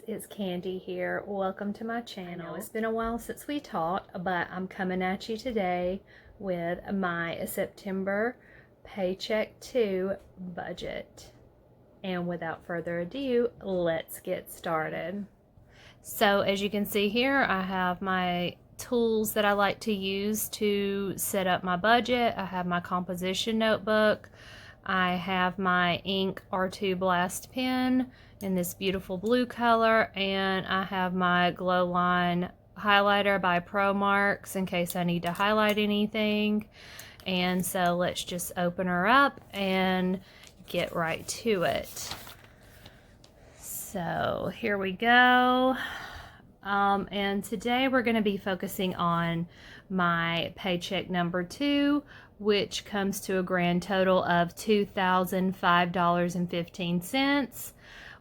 it's Candy here. Welcome to my channel. It's been a while since we talked, but I'm coming at you today with my September Paycheck 2 budget. And without further ado, let's get started. So as you can see here, I have my tools that I like to use to set up my budget. I have my composition notebook. I have my ink R2 Blast pen in this beautiful blue color, and I have my glow line highlighter by ProMarks in case I need to highlight anything. And so let's just open her up and get right to it. So here we go. And today we're going to be focusing on my paycheck number 2, which comes to a grand total of $2,005.15.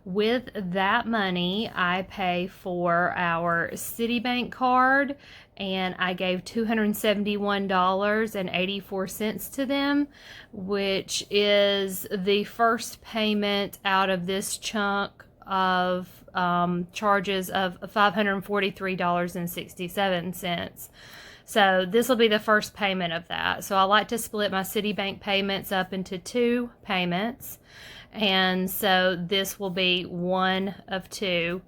With that money, I pay for our Citibank card, and I gave $271.84 to them, which is the first payment out of this chunk of charges of $543.67. So this will be the first payment of that. So I like to split my Citibank payments up into 2 payments. And so this will be one of 2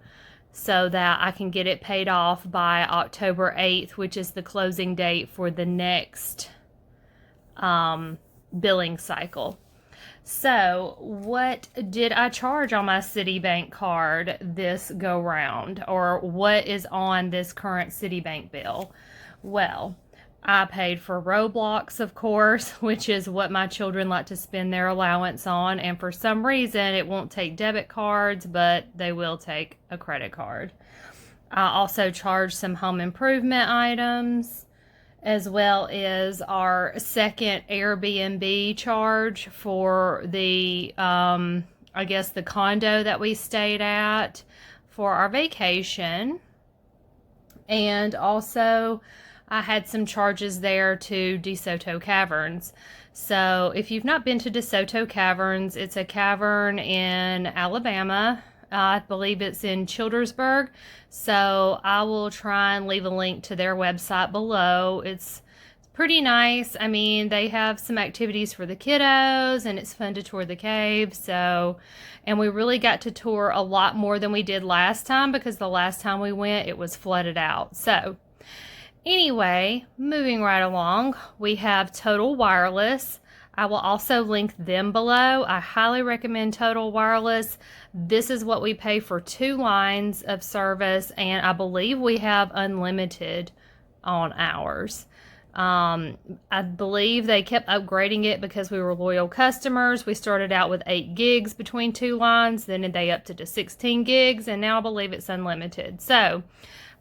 so that I can get it paid off by October 8th, which is the closing date for the next billing cycle. So what did I charge on my Citibank card this go round, or what is on this current Citibank bill? Well, I paid for Roblox, of course, which is what my children like to spend their allowance on, and for some reason it won't take debit cards, but they will take a credit card. I also charged some home improvement items, as well as our second Airbnb charge for the, I guess the condo that we stayed at for our vacation. And also I had some charges there to Desoto Caverns. So if you've not been to Desoto Caverns, it's a cavern in Alabama. I believe it's in Childersburg. So I will try and leave a link to their website below. It's pretty nice. I mean, they have some activities for the kiddos, and it's fun to tour the cave. So, and we really got to tour a lot more than we did last time, because the last time we went, it was flooded out. So anyway, moving right along, we have Total Wireless. I will also link them below. I highly recommend Total Wireless. This is what we pay for 2 lines of service, and I believe we have unlimited on ours. I believe they kept upgrading it because we were loyal customers. We started out with 8 gigs between 2 lines, then they upped it to 16 gigs, and now I believe it's unlimited. So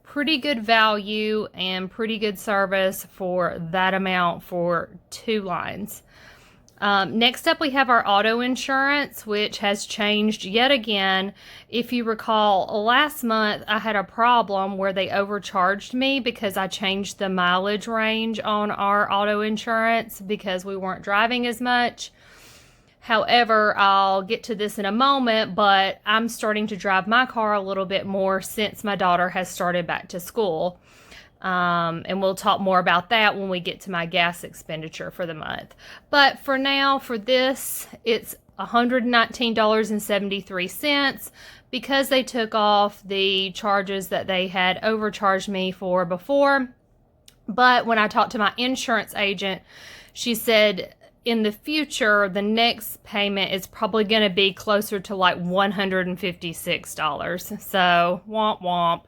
pretty good value and pretty good service for that amount for 2 lines. Next up, we have our auto insurance, which has changed yet again. If you recall, last month I had a problem where they overcharged me because I changed the mileage range on our auto insurance because we weren't driving as much. However, I'll get to this in a moment, but I'm starting to drive my car a little bit more since my daughter has started back to school. And we'll talk more about that when we get to my gas expenditure for the month. But for now, for this, it's $119.73 because they took off the charges that they had overcharged me for before. But when I talked to my insurance agent, she said in the future, the next payment is probably going to be closer to like $156. So, womp womp.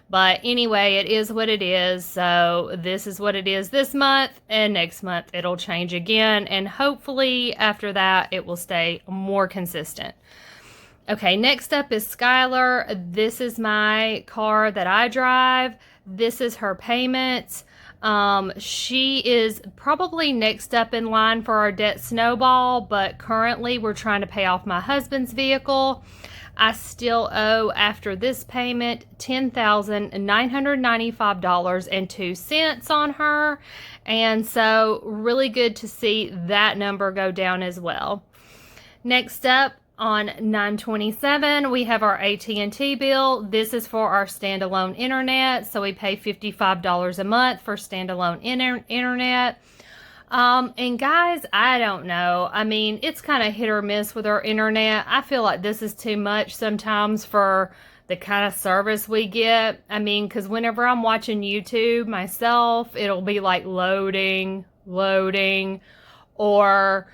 But anyway, it is what it is. So this is what it is this month, and next month it'll change again. And hopefully after that, it will stay more consistent. Okay, next up is Skylar. This is my car that I drive. This is her payments. She is probably next up in line for our debt Snowball, but currently we're trying to pay off my husband's vehicle. I still owe, after this payment, $10,995.02 on her. And so really good to see that number go down as well. Next up, On 9/27, we have our AT&T bill. This is for our standalone internet, so we pay $55 a month for standalone internet. And guys, I don't know. I mean, it's kind of hit or miss with our internet. I feel like this is too much sometimes for the kind of service we get. I mean, because whenever I'm watching YouTube myself, it'll be like loading, or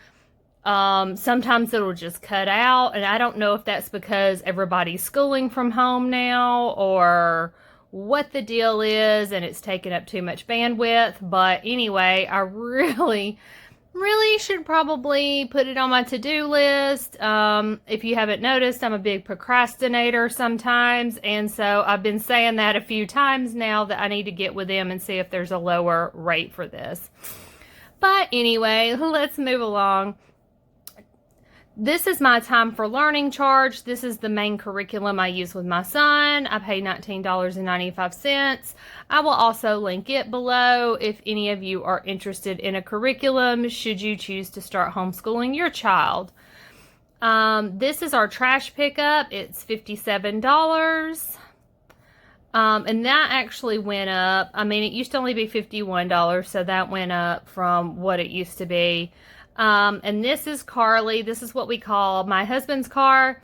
sometimes it'll just cut out. And I don't know if that's because everybody's schooling from home now or what the deal is and it's taking up too much bandwidth. But anyway, I really should probably put it on my to-do list. If you haven't noticed, I'm a big procrastinator sometimes, and so I've been saying that a few times now that I need to get with them and see if there's a lower rate for this. But anyway, let's move along. This is my time for learning charge. This is the main curriculum I use with my son. I pay $19.95. I will also link it below if any of you are interested in a curriculum should you choose to start homeschooling your child. This is our trash pickup. It's $57. And that actually went up. I mean, it used to only be $51, so that went up from what it used to be. And this is Carly. This is what we call my husband's car.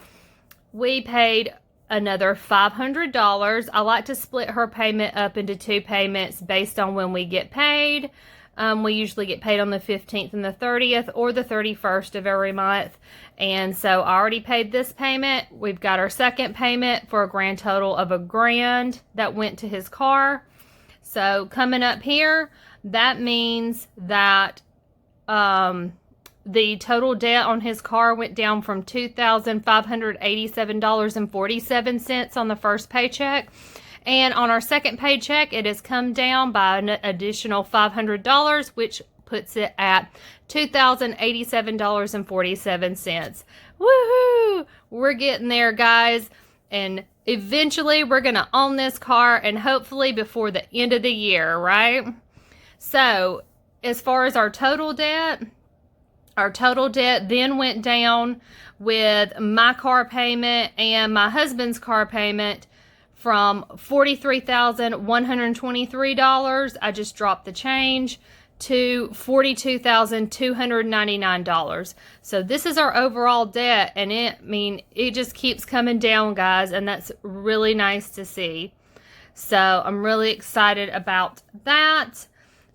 We paid another $500. I like to split her payment up into 2 payments based on when we get paid. We usually get paid on the 15th and the 30th or the 31st of every month. And so I already paid this payment. We've got our second payment for a grand total of $1,000 that went to his car. So coming up here, that means that the total debt on his car went down from $2,587.47 on the first paycheck. And on our second paycheck, it has come down by an additional $500, which puts it at $2,087.47. Woohoo! We're getting there, guys. And eventually, we're going to own this car, and hopefully before the end of the year, right? So, as far as our total debt then went down with my car payment and my husband's car payment from $43,123. I just dropped the change to $42,299. So this is our overall debt, and it just keeps coming down, guys, and that's really nice to see. So I'm really excited about that.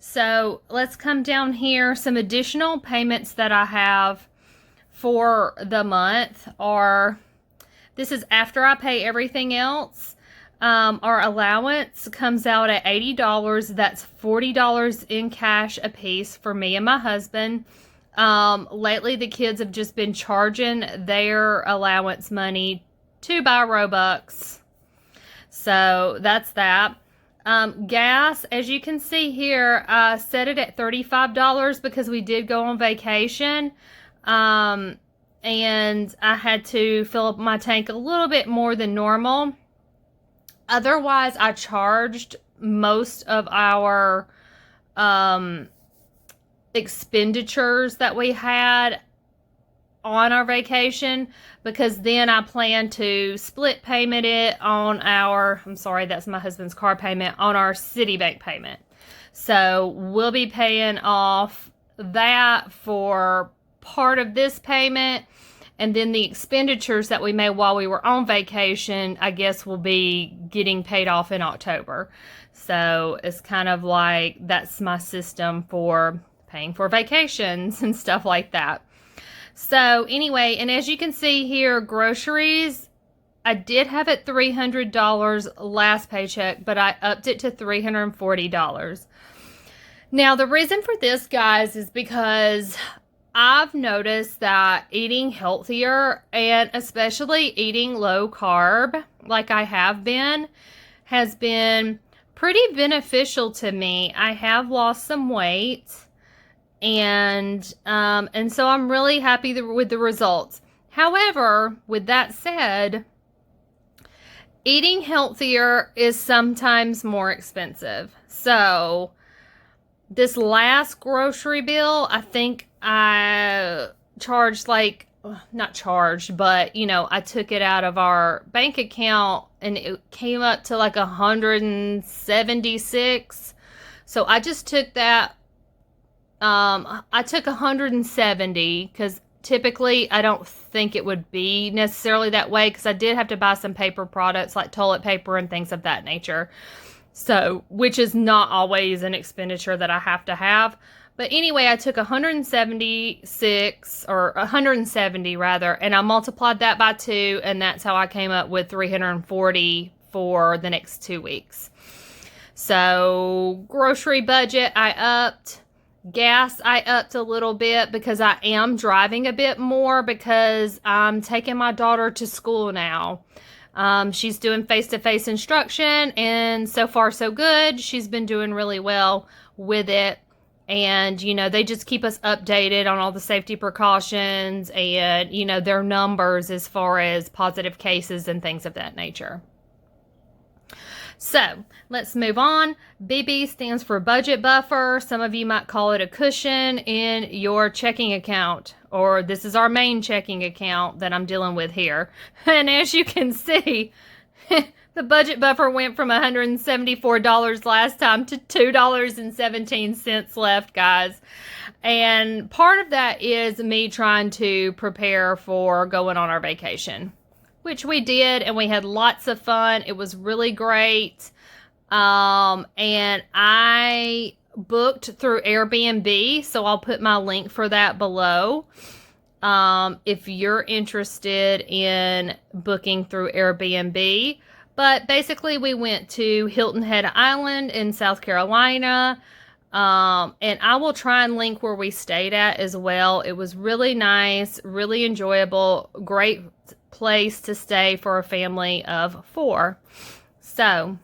So let's come down here. Some additional payments that I have for the month are, this is after I pay everything else. Our allowance comes out at $80. That's $40 in cash a piece for me and my husband. Lately, the kids have just been charging their allowance money to buy Robux. So that's that. Gas, as you can see here, I set it at $35 because we did go on vacation. And I had to fill up my tank a little bit more than normal. Otherwise, I charged most of our expenditures that we had on our vacation, because then I plan to split payment it on that's my husband's car payment, on our Citibank payment. So we'll be paying off that for part of this payment, and then the expenditures that we made while we were on vacation, I guess, will be getting paid off in October. So it's kind of like, that's my system for paying for vacations and stuff like that. So anyway, and as you can see here, groceries, I did have it $300 last paycheck, but I upped it to $340. Now, the reason for this, guys, is because I've noticed that eating healthier, and especially eating low carb, like I have been, has been pretty beneficial to me. I have lost some weight. And so I'm really happy with the results. However, with that said, eating healthier is sometimes more expensive. So this last grocery bill, I think I charged like not charged, but I took it out of our bank account and it came up to like 176. So I just took that. I took 170 because typically I don't think it would be necessarily that way, because I did have to buy some paper products like toilet paper and things of that nature. So, which is not always an expenditure that I have to have. But anyway, I took 176, or 170 rather, and I multiplied that by 2, and that's how I came up with 340 for the next 2 weeks. So, grocery budget, I upped. Gas, I upped a little bit because I am driving a bit more because I'm taking my daughter to school now. She's doing face-to-face instruction, and so far so good. She's been doing really well with it. And, they just keep us updated on all the safety precautions and, their numbers as far as positive cases and things of that nature. So, let's move on. BB stands for budget buffer. Some of you might call it a cushion in your checking account, or this is our main checking account that I'm dealing with here. And as you can see, the budget buffer went from $174 last time to $2.17 left, guys. And part of that is me trying to prepare for going on our vacation, which we did, and we had lots of fun. It was really great. And I booked through Airbnb, so I'll put my link for that below. If you're interested in booking through Airbnb. But basically, we went to Hilton Head Island in South Carolina. And I will try and link where we stayed at as well. It was really nice, really enjoyable, great place to stay for a family of 4. So,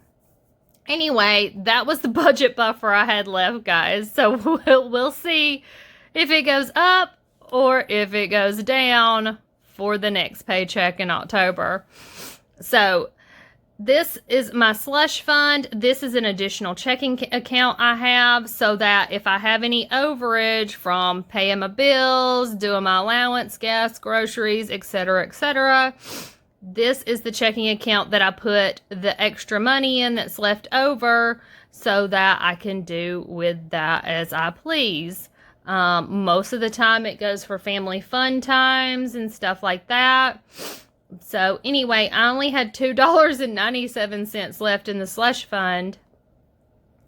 anyway, that was the budget buffer I had left, guys. So, we'll see if it goes up or if it goes down for the next paycheck in October. So, this is my slush fund. This is an additional checking account I have so that if I have any overage from paying my bills, doing my allowance, gas, groceries, etc., this is the checking account that I put the extra money in that's left over so that I can do with that as I please. Most of the time it goes for family fun times and stuff like that. So anyway, I only had $2.97 left in the slush fund.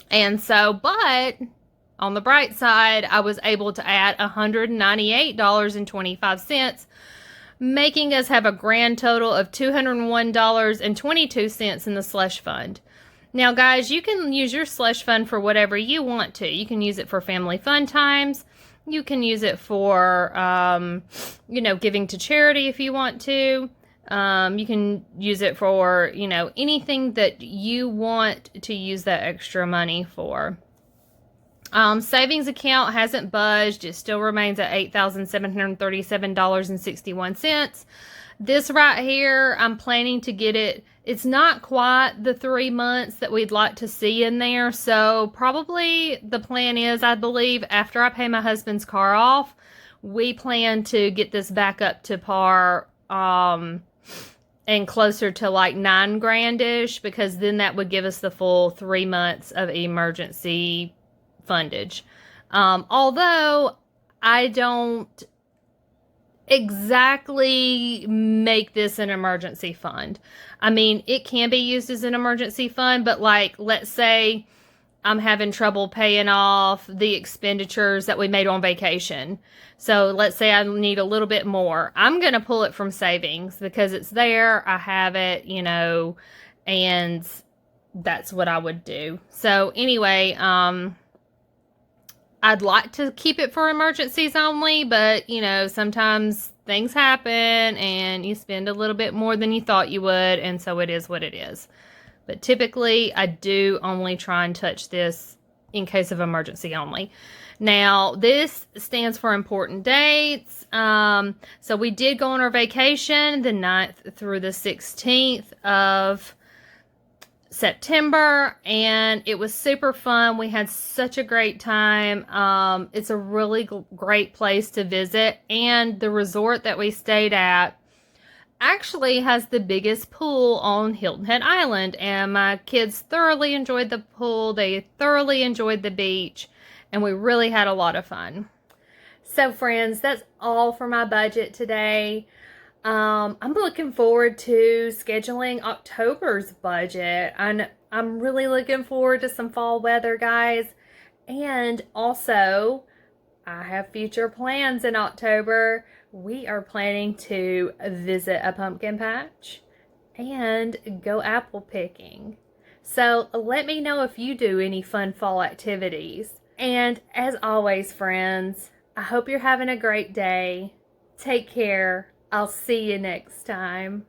And so, but on the bright side, I was able to add $198.25, making us have a grand total of $201.22 in the slush fund. Now, guys, you can use your slush fund for whatever you want to. You can use it for family fun times. You can use it for, giving to charity if you want to. You can use it for, anything that you want to use that extra money for. Savings account hasn't budged. It still remains at $8,737.61. This right here, I'm planning to get it. It's not quite the 3 months that we'd like to see in there. So probably the plan is, I believe, after I pay my husband's car off, we plan to get this back up to par, and closer to like $9,000-ish, because then that would give us the full 3 months of emergency fundage. Although I don't exactly make this an emergency fund. I mean, it can be used as an emergency fund, but like, let's say I'm having trouble paying off the expenditures that we made on vacation. So let's say I need a little bit more. I'm going to pull it from savings because it's there. I have it, and that's what I would do. So anyway, I'd like to keep it for emergencies only, but sometimes things happen and you spend a little bit more than you thought you would. And so it is what it is. But typically, I do only try and touch this in case of emergency only. Now, this stands for important dates. So we did go on our vacation the 9th through the 16th of September, and it was super fun. We had such a great time. It's a really great place to visit, and the resort that we stayed at actually has the biggest pool on Hilton Head Island, and my kids thoroughly enjoyed the pool. They thoroughly enjoyed the beach, and we really had a lot of fun. So friends, that's all for my budget today. I'm looking forward to scheduling October's budget. I'm really looking forward to some fall weather, guys. And also, I have future plans in October. We are planning to visit a pumpkin patch and go apple picking. So let me know if you do any fun fall activities. And as always, friends, I hope you're having a great day. Take care. I'll see you next time.